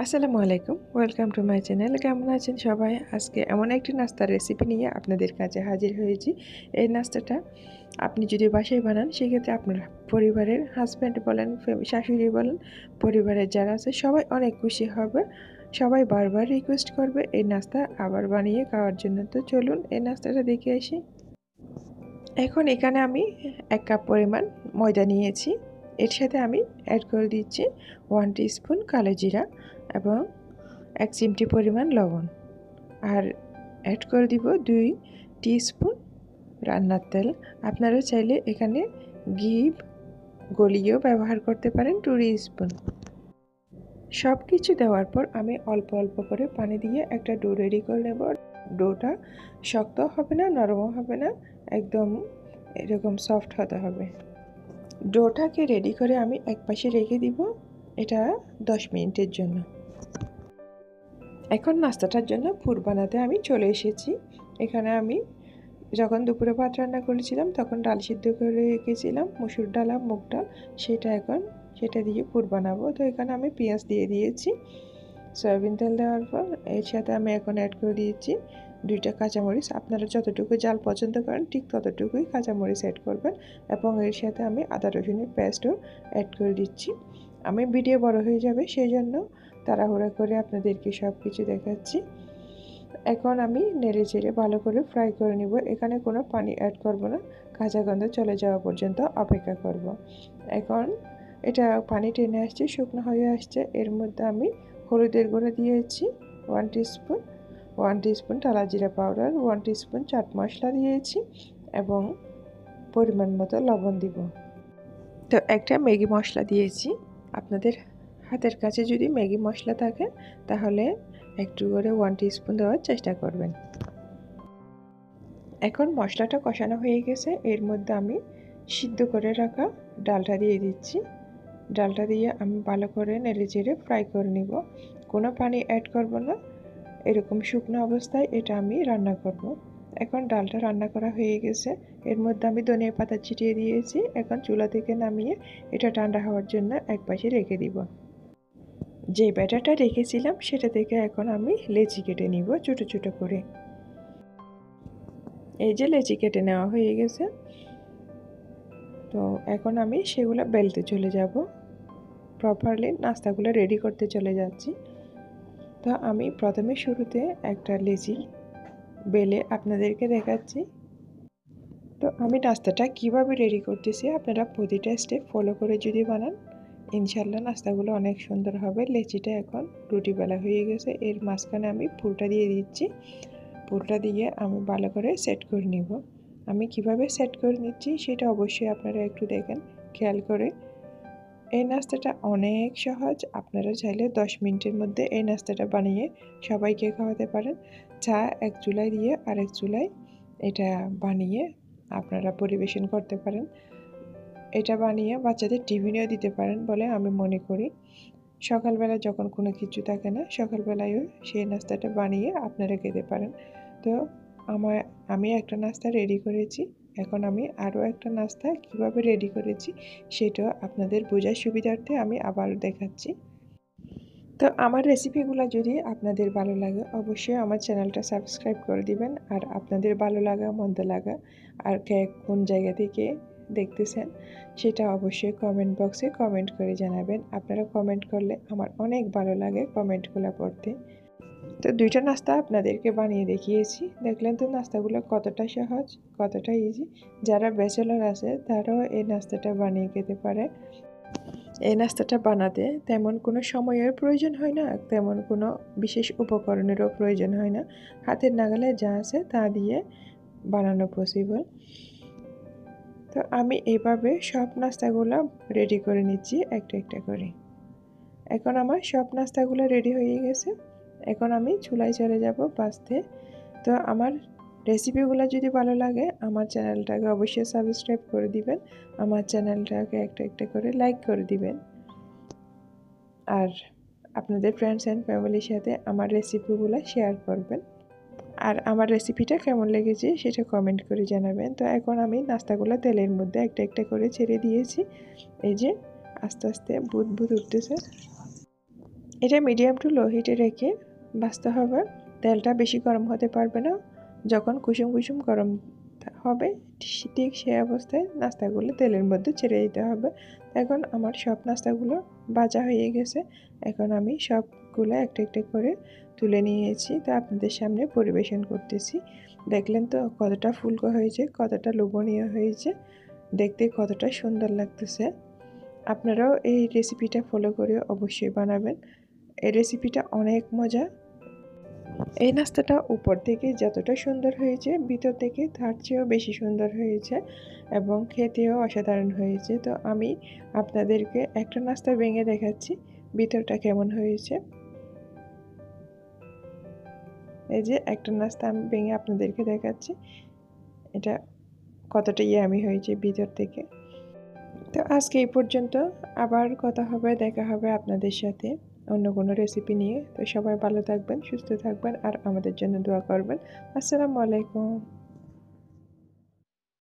আসসালামু আলাইকুম, welcome to my channel. কেমন আছেন সবাই? আজকে এমন একটি নাস্তার রেসিপি নিয়ে আপনাদের কাছে হাজির হয়েছি। এই নাস্তাটা আপনি যদি বাসায় বানান, সেক্ষেত্রে আপনার পরিবারের হাজব্যান্ড বলেন, শাশুড়ি বলেন, পরিবারের যারা আছে সবাই অনেক খুশি হবে। সবাই বারবার রিকোয়েস্ট করবে এই নাস্তা আবার বানিয়ে খাওয়ার জন্য। তো চলুন এই নাস্তাটা দেখে আসি। এখন এখানে আমি 1 কাপ পরিমাণ ময়দা নিয়েছি। এর সাথে আমি অ্যাড করে দিচ্ছি 1 টিস্পুন কালো জিরা এবং 1 চিমটি পরিমাণ লবণ। আর অ্যাড করে দিব 2 টিস্পুন রান্নার তেল। আপনারা চাইলে এখানে ঘি গলিয়েও ব্যবহার করতে পারেন 2 স্পুন। সব কিছু দেওয়ার পর আমি অল্প অল্প করে পানি দিয়ে একটা ডো রেডি করে নেব। ডোটা শক্ত হবে না, নরমও হবে না, একদম এরকম সফট হতে হবে। ডোটাকে রেডি করে আমি এক পাশে রেখে দিব, এটা 10 মিনিটের জন্য। এখন নাস্তাটার জন্য পুর বানাতে আমি চলে এসেছি। এখানে আমি যখন দুপুরে ভাত রান্না করেছিলাম তখন ডাল সিদ্ধ করে রেখেছিলাম, মসুর ডাল আর মুগ ডাল, সেটা দিয়ে পুর বানাবো। তো এখানে আমি পেঁয়াজ দিয়ে দিয়েছি। সয়াবিন তেল দেওয়ার পর এর সাথে আমি এখন অ্যাড করে দিয়েছি 2টা কাঁচামরিচ। আপনারা যতটুকু ঝাল পছন্দ করেন ঠিক ততটুকুই কাঁচামরিচ অ্যাড করবেন এবং এর সাথে আমি আদা রসুনের পেস্টও অ্যাড করে দিচ্ছি। আমি ভিডিও বড় হয়ে যাবে সেই জন্য তাড়াহুড়া করে আপনাদেরকে সব কিছু দেখাচ্ছি। এখন আমি নেড়ে চেড়ে ভালো করে ফ্রাই করে নিব। এখানে কোনো পানি অ্যাড করব না, কাঁচা গন্ধ চলে যাওয়া পর্যন্ত অপেক্ষা করব। এখন এটা পানি টেনে আসছে, শুকনো হয়ে আসছে। এর মধ্যে আমি হলুদের গুঁড়ো দিয়েছি 1 টিস্পুন, 1 টিস্পুন টালা জিরা পাউডার, 1 টিস্পুন চাট মশলা দিয়েছি এবং পরিমাণ মতো লবণ দিব। তো একটা ম্যাগি মশলা দিয়েছি। আপনাদের হাতের কাছে যদি ম্যাগি মশলা থাকে তাহলে একটু করে 1 টিস্পুন দেওয়ার চেষ্টা করবেন। এখন মশলাটা কষানো হয়ে গেছে, এর মধ্যে আমি সিদ্ধ করে রাখা ডালটা দিয়ে দিচ্ছি। ডালটা দিয়ে আমি ভালো করে নেড়ে চেড়ে ফ্রাই করে নিব। কোনো পানি অ্যাড করব না, এরকম শুকনো অবস্থায় এটা আমি রান্না করব। এখন ডালটা রান্না করা হয়ে গেছে, এর মধ্যে আমি ধনিয়া পাতা ছিটিয়ে দিয়েছি। এখন চুলা থেকে নামিয়ে এটা ঠান্ডা হওয়ার জন্য একপাশে রেখে দিব। যে ব্যাটারটা রেখেছিলাম সেটা থেকে এখন আমি লেচি কেটে নিব ছোট ছোট করে। এই যে লেচি কেটে নেওয়া হয়ে গেছে। তো এখন আমি সেগুলো বেলতে চলে যাব, প্রপারলি নাস্তাগুলো রেডি করতে চলে যাচ্ছি। তো আমি প্রথমে শুরুতে একটা লেচি বেলে আপনাদেরকে দেখাচ্ছি। তো আমি নাস্তাটা কিভাবে রেডি করতেছি আপনারা প্রতিটা স্টেপ ফলো করে যদি বানান, ইনশাল্লাহ নাস্তাগুলো অনেক সুন্দর হবে। লেচিটা এখন রুটি বেলা হয়ে গেছে, এর মাঝখানে আমি পুরটা দিয়ে দিচ্ছি। পুরটা দিয়ে আমি ভালো করে সেট করে নিব। আমি কিভাবে সেট করে নিচ্ছি সেটা অবশ্যই আপনারা একটু দেখেন খেয়াল করে। এই নাস্তাটা অনেক সহজ, আপনারা চাইলে 10 মিনিটের মধ্যে এই নাস্তাটা বানিয়ে সবাইকে খাওয়াতে পারেন। চা এক চুলায় দিয়ে আরেক চুলায় এটা বানিয়ে আপনারা পরিবেশন করতে পারেন। এটা বানিয়ে বাচ্চাদের টিফিনেও দিতে পারেন বলে আমি মনে করি। সকালবেলা যখন কোনো কিছু থাকে না, সকালবেলায়ও সেই নাস্তাটা বানিয়ে আপনারা খেতে পারেন। তো আমি একটা নাস্তা রেডি করেছি। এখন আমি আরও একটা নাস্তা কিভাবে রেডি করেছি সেটা আপনাদের বোঝার সুবিধার্থে আমি আবার দেখাচ্ছি। তো আমার রেসিপিগুলো যদি আপনাদের ভালো লাগে অবশ্যই আমার চ্যানেলটা সাবস্ক্রাইব করে দিবেন। আর আপনাদের ভালো লাগা মন্দ লাগা আর কে কোন জায়গা থেকে দেখতেছেন সেটা অবশ্যই কমেন্ট বক্সে কমেন্ট করে জানাবেন। আপনারা কমেন্ট করলে আমার অনেক ভালো লাগে কমেন্টগুলো পড়তে। তো 2টা নাস্তা আপনাদেরকে বানিয়ে দেখিয়েছি, দেখলেন তো নাস্তাগুলো কতটা সহজ, কতটা ইজি। যারা ব্যাচেলর আছে তারাও এই নাস্তাটা বানিয়ে খেতে পারে। এই নাস্তাটা বানাতে তেমন কোনো সময়ের প্রয়োজন হয় না, তেমন কোনো বিশেষ উপকরণেরও প্রয়োজন হয় না। হাতের নাগালে যা আছে তা দিয়ে বানানো পসিবল। তো আমি এইভাবে সব নাস্তাগুলো রেডি করে নিচ্ছি একটা একটা করে। এখন আমার সব নাস্তাগুলো রেডি হয়ে গেছে। এখন আমি চুলায় চলে যাব ভাজতে। তো আমার রেসিপিগুলো যদি ভালো লাগে আমার চ্যানেলটাকে অবশ্যই সাবস্ক্রাইব করে দিবেন, আমার চ্যানেলটাকে একটা একটা করে লাইক করে দিবেন। আর আপনাদের ফ্রেন্ডস অ্যান্ড ফ্যামিলির সাথে আমার রেসিপিগুলো শেয়ার করবেন। আর আমার রেসিপিটা কেমন লেগেছে সেটা কমেন্ট করে জানাবেন। তো এখন আমি নাস্তাগুলো তেলের মধ্যে একটা একটা করে ছেড়ে দিয়েছি। এই যে আস্তে আস্তে বুদবুদ উঠতেছে। এটা মিডিয়াম টু লো হিটে রেখে ভাজতে হবে। তেলটা বেশি গরম হতে পারবে না। যখন কুসুম কুসুম গরম হবে ঠিক সেই অবস্থায় নাস্তাগুলো তেলের মধ্যে ছেড়ে দিতে হবে। এখন আমার সব নাস্তাগুলো ভাজা হয়ে গেছে। এখন আমি সবগুলো একটা একটা করে তুলে নিয়েছি, তা আপনাদের সামনে পরিবেশন করতেছি। দেখলেন তো কতটা ফুলকো হয়েছে, কতটা লোভনীয় হয়েছে, দেখতে কতটা সুন্দর লাগতেছে। আপনারাও এই রেসিপিটা ফলো করে অবশ্যই বানাবেন। এই রেসিপিটা অনেক মজা। এই নাস্তাটা উপর থেকে যতটা সুন্দর হয়েছে ভিতর থেকে তার চেয়েও বেশি সুন্দর হয়েছে এবং খেতেও অসাধারণ হয়েছে। তো আমি আপনাদেরকে একটা নাস্তা ভেঙে দেখাচ্ছি ভিতরটা কেমন হয়েছে। এই যে একটা নাস্তা আমি ভেঙে আপনাদেরকে দেখাচ্ছি, এটা কতটা ইয়ামি হয়েছে ভিতর থেকে। তো আজকে এই পর্যন্ত, আবার কথা হবে, দেখা হবে আপনাদের সাথে অন্য কোনো রেসিপি নিয়ে। তো সবাই ভালো থাকবেন, সুস্থ থাকবেন আর আমাদের জন্য দোয়া করবেন। আসসালামু আলাইকুম।